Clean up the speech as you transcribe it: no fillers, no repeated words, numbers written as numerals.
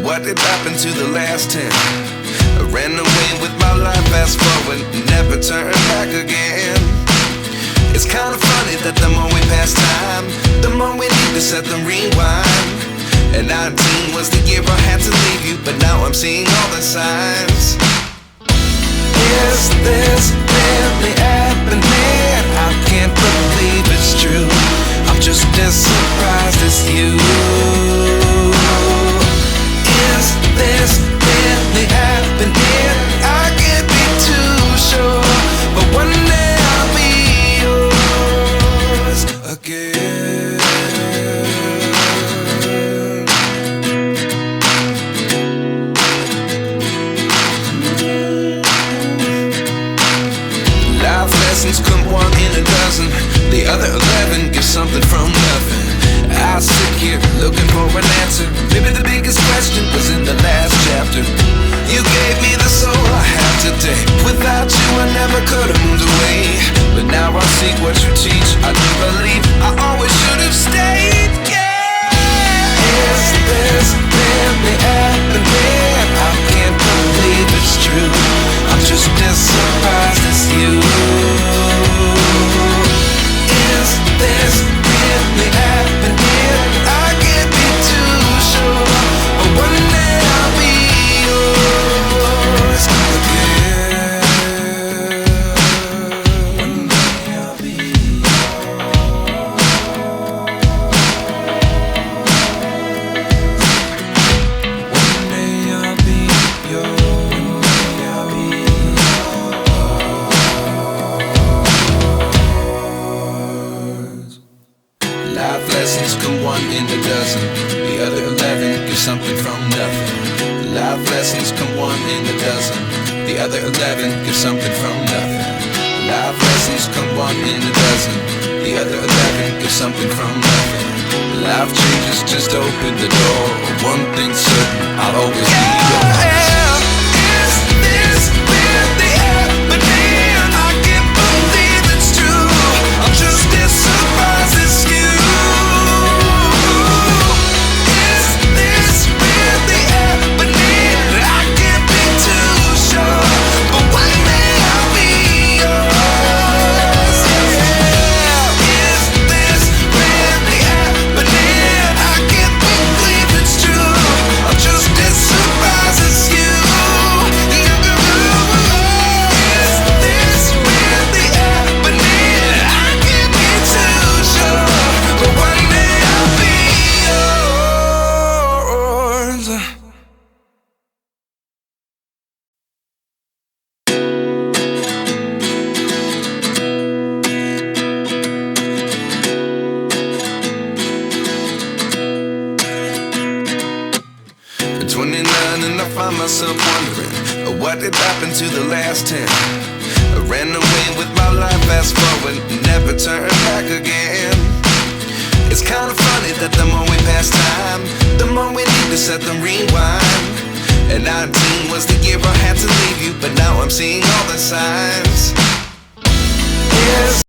What did happen to the last 10? I ran away with my life, fast forward, never turn back again. It's kind of funny that the more we pass time, the more we need to set them rewind. And 19 was the year I had to leave you, but now I'm seeing all the signs. Is this really happening? I can't believe it's true. I'm just as surprised as you. Is this really happening? I can't be too sure, but one day I'll be yours again. Life lessons come one in a dozen. The other 11 give something from nothing. I sit here looking for an answer. Maybe the biggest question was in the last chapter. You gave me the soul I have today. Without you I never could have moved away. But now I see what you teach. I do believe I always should have stayed. Yeah. Is this really happening? I can't believe it's true. I'm just as surprised as you. Is this really happening? I can't be too sure, but one day I'll be yours again. One day I'll be yours. One day I'll be yours. One day I'll be yours. Life lessons come one in a dozen. The other 11 give something from nothing. Life lessons come one in a dozen. The other 11 give something from nothing. Life lessons come one in a dozen. The other 11 give something from nothing. Life changes, just open the door. One thing's certain, I'll always be yours. Is this really happening? I can't believe it's true. I'm just as surprised as you. And I find myself wondering, what did happen to the last 10? I ran away with my life, fast forward, never turn back again. It's kind of funny that the more we pass time, the more we need to set them rewind. And 19 was the year I had to leave you, but now I'm seeing all the signs.